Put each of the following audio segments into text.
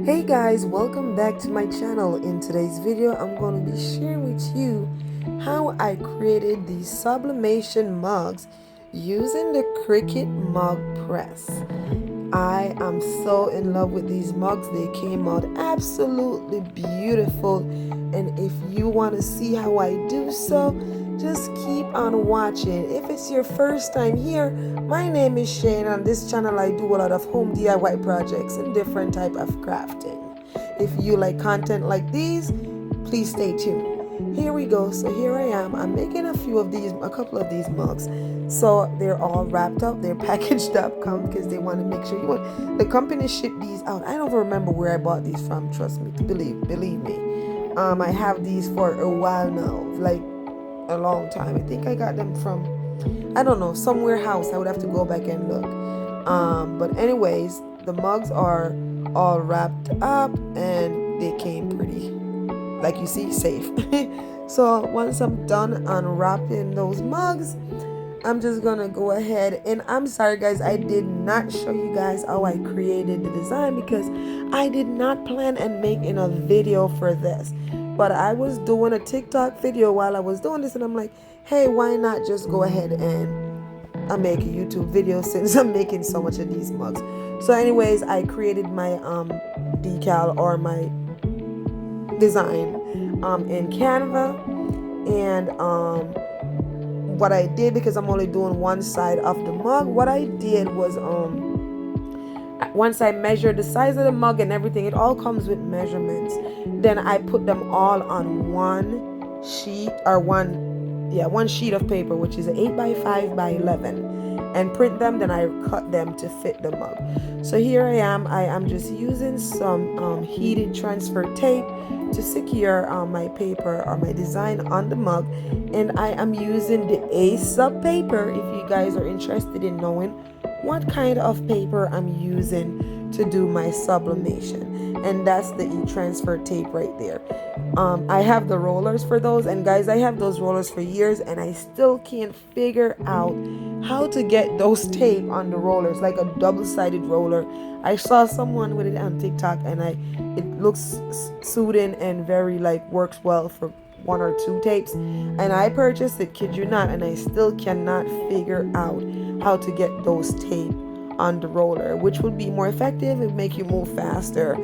Hey guys, welcome back to my channel. In today's video I'm going to be sharing with you how I created these sublimation mugs using the Cricut mug press. I am so in love with these mugs. They came out absolutely beautiful, and if you want to see how I do so, just keep on watching. If it's your first time here, my name is Shane. On this channel I do a lot of home DIY projects and different type of crafting. If you like content like these, please stay tuned. Here we go. So here I am. I'm making a couple of these mugs. So they're all wrapped up, they're packaged up, because they want to make sure the company shipped these out. I don't remember where I bought these from, trust me, believe me. I have these for a while now, like a long time. I think I got them from, I don't know, some warehouse. I would have to go back and look. But anyways, the mugs are all wrapped up and they came pretty, like you see, safe. So once I'm done unwrapping those mugs, I'm just gonna go ahead, and I'm sorry guys, I did not show you guys how I created the design because I did not plan on making a video for this. But I was doing a TikTok video while I was doing this, and I'm like, hey, why not just go ahead and make a YouTube video since I'm making so much of these mugs. So anyways, I created my decal or my design in Canva, and what I did, because I'm only doing one side of the mug, what I did was once I measured the size of the mug and everything, it all comes with measurements, then I put them all on one sheet, or one sheet of paper, which is 8x5x11, and print them. Then I cut them to fit the mug. So here I am just using some heated transfer tape to secure my paper or my design on the mug, and I am using the sub paper. If you guys are interested in knowing what kind of paper I'm using to do my sublimation, and that's the e-transfer tape right there. I have the rollers for those, and guys, I have those rollers for years and I still can't figure out how to get those tape on the rollers, like a double-sided roller. I saw someone with it on TikTok, and it looks soothing and very works well for one or two tapes, and I purchased it, kid you not, and I still cannot figure out how to get those tape on the roller, which would be more effective and make you move faster,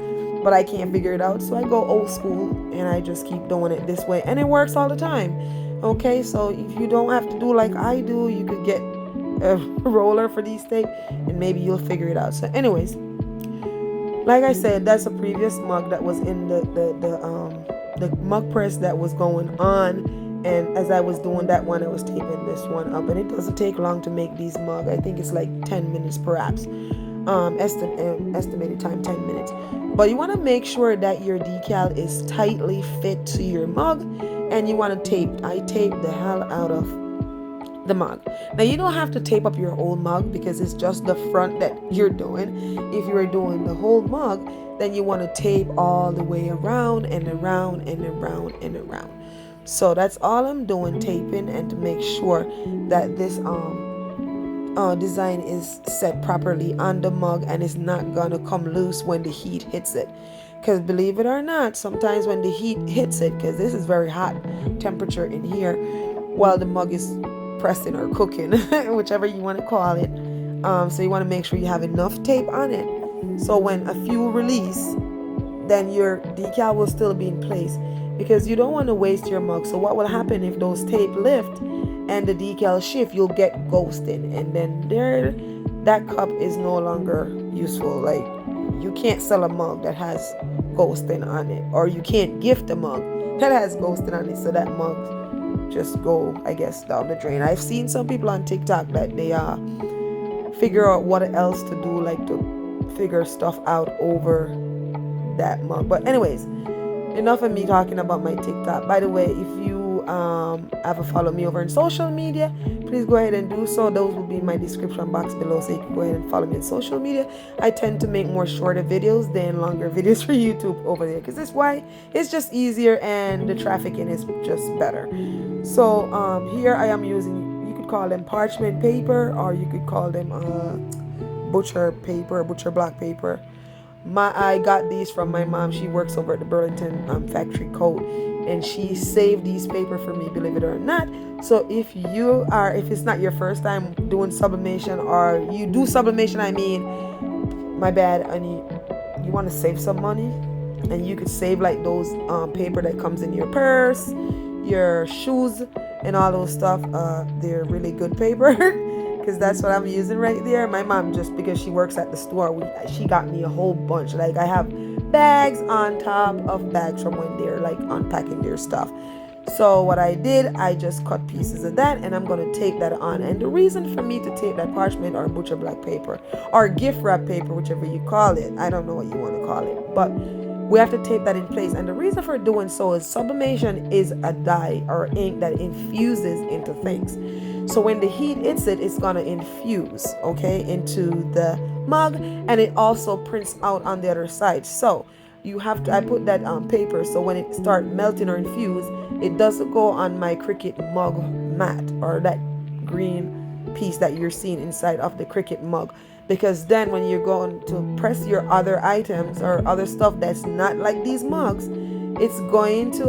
but I can't figure it out. So I go old school and I just keep doing it this way, and it works all the time. Okay, so if you don't have to do like I do, you could get a roller for these tape and maybe you'll figure it out. So anyways, like I said, that's a previous mug that was in the mug press that was going on, and as I was doing that one, I was taping this one up, and it doesn't take long to make these mugs. I think it's like 10 minutes perhaps. Estimated time 10 minutes. But you want to make sure that your decal is tightly fit to your mug, and you want to tape. I tape the hell out of the mug. Now you don't have to tape up your whole mug because it's just the front that you're doing. If you're doing the whole mug, then you want to tape all the way around and around and around and around. So that's all I'm doing, taping, and to make sure that this design is set properly on the mug and it's not gonna come loose when the heat hits it. Because believe it or not, sometimes when the heat hits it, because this is very hot temperature in here while the mug is pressing or cooking, whichever you want to call it. So you want to make sure you have enough tape on it, so when a few release, then your decal will still be in place, because you don't want to waste your mug. So what will happen if those tape lift and the decal shift? You'll get ghosted, and then that cup is no longer useful. Like, you can't sell a mug that has ghosting on it, or you can't gift a mug that has ghosting on it, so that mug just go, I guess, down the drain. I've seen some people on TikTok that they figure out what else to do, like to figure stuff out over that mug. But anyways, enough of me talking about my TikTok. By the way, if you ever follow me over on social media, please go ahead and do so. Those will be in my description box below, so you can go ahead and follow me on social media. I tend to make more shorter videos than longer videos for YouTube over there, because that's why it's just easier and the trafficking is just better. So here I am using, you could call them parchment paper, or you could call them Bucher paper, Bucher black paper. I got these from my mom. She works over at the Burlington factory coat, and she saved these paper for me, believe it or not. So if it's not your first time doing sublimation, or you do sublimation, I mean, my bad, and you want to save some money, and you could save like those paper that comes in your purse, your shoes, and all those stuff. They're really good paper. Because that's what I'm using right there. My mom, just because she works at the store, she got me a whole bunch. Like, I have bags on top of bags from when they're like unpacking their stuff. So what I did, I just cut pieces of that, and I'm going to tape that on. And the reason for me to tape that parchment or Bucher black paper or gift wrap paper, whichever you call it, I don't know what you want to call it, but we have to tape that in place. And the reason for doing so is sublimation is a dye or ink that infuses into things. So when the heat hits it, it's going to infuse, okay, into the mug, and it also prints out on the other side. So you have to, I put that on paper, so when it starts melting or infuse, it doesn't go on my Cricut mug mat or that green piece that you're seeing inside of the Cricut mug. Because then when you're going to press your other items or other stuff that's not like these mugs, it's going to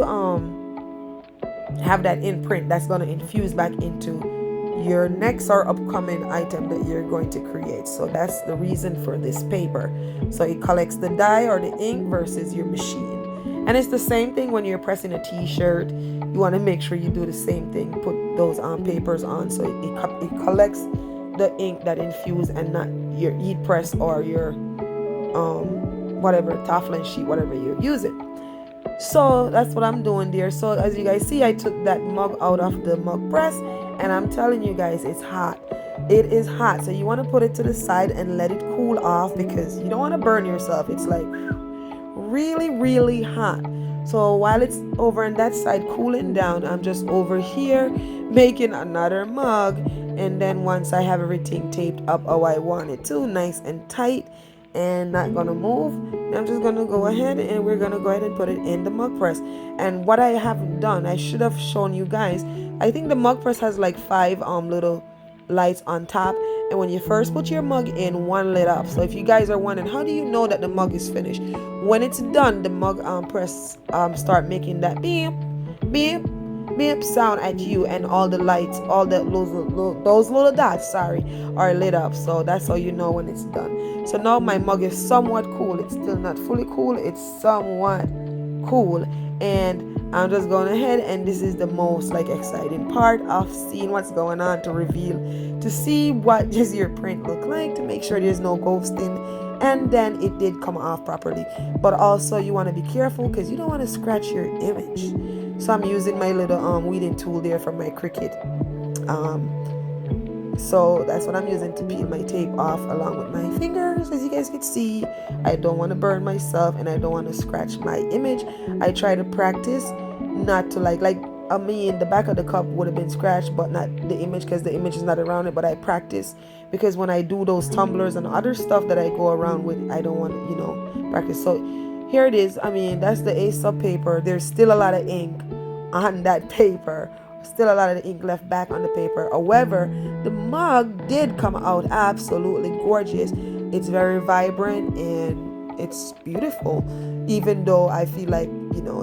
have that imprint that's going to infuse back into your next or upcoming item that you're going to create. So that's the reason for this paper. So it collects the dye or the ink versus your machine. And it's the same thing when you're pressing a t-shirt. You want to make sure you do the same thing. Put those papers on so it collects the ink that infuse and not your heat press or your whatever Teflon sheet, whatever you're using. So that's what I'm doing there. So as you guys see, I took that mug out of the mug press, and I'm telling you guys, it's hot. It is hot. So you want to put it to the side and let it cool off, because you don't want to burn yourself. It's like really, really hot. So while it's over on that side cooling down, I'm just over here making another mug. And then once I have everything taped up how I want it to, nice and tight and not gonna move, I'm just gonna go ahead and we're gonna go ahead and put it in the mug press. And what I haven't done, I should have shown you guys, I think the mug press has like 5 little lights on top, and when you first put your mug in, one lit up. So if you guys are wondering, how do you know that the mug is finished? When it's done, the mug press start making that beep beep beep sound at you, and all the lights, all those little dots, are lit up. So that's how you know when it's done. So now my mug is somewhat cool. It's still not fully cool, it's somewhat cool. And I'm just going ahead, and this is the most like exciting part of seeing what's going on, to reveal, to see what does your print look like, to make sure there's no ghosting. And then it did come off properly, but also you want to be careful because you don't want to scratch your image. So I'm using my little weeding tool there from my Cricut. So that's what I'm using to peel my tape off along with my fingers. As you guys can see, I don't want to burn myself, and I don't want to scratch my image. I try to practice not to the back of the cup would have been scratched, but not the image, because the image is not around it. But I practice, because when I do those tumblers and other stuff that I go around with, I don't want to, practice. So here it is. I mean, that's the Aesop paper. There's still a lot of ink on that paper. Still a lot of the ink left back on the paper. However, the mug did come out absolutely gorgeous. It's very vibrant and it's beautiful, even though I feel like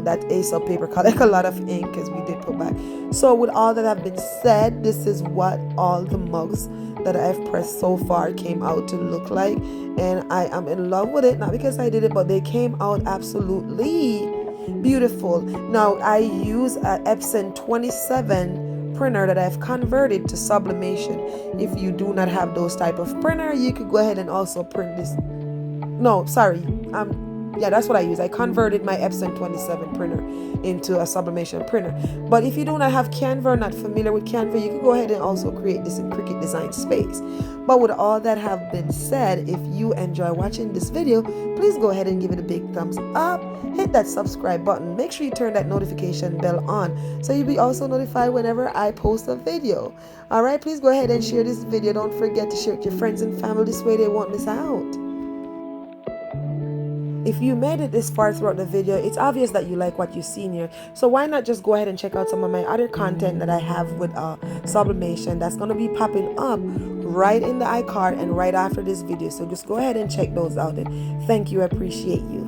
that Aesop paper collect a lot of ink, because we did put back. So with all that have been said, this is what all the mugs that I've pressed so far came out to look like, and I am in love with it. Not because I did it, but they came out absolutely beautiful. Now I use a Epson 27 printer that I've converted to sublimation. If you do not have those type of printer, you could go ahead and also print this. No, sorry. Yeah, that's what I use. I converted my Epson 27 printer into a sublimation printer. But if you do not have Canva or not familiar with Canva, you can go ahead and also create this in Cricut Design Space. But with all that have been said, if you enjoy watching this video, please go ahead and give it a big thumbs up. Hit that subscribe button. Make sure you turn that notification bell on so you'll be also notified whenever I post a video. Alright, please go ahead and share this video. Don't forget to share it with your friends and family. This way they won't miss out. If you made it this far throughout the video, it's obvious that you like what you've seen here. So why not just go ahead and check out some of my other content that I have with sublimation that's going to be popping up right in the iCard and right after this video. So just go ahead and check those out. And thank you. I appreciate you.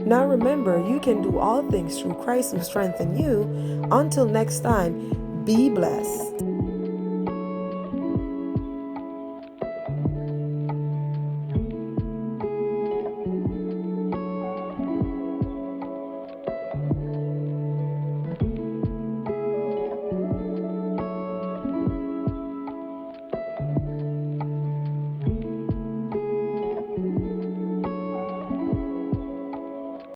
Now remember, you can do all things through Christ who strengthens you. Until next time, be blessed.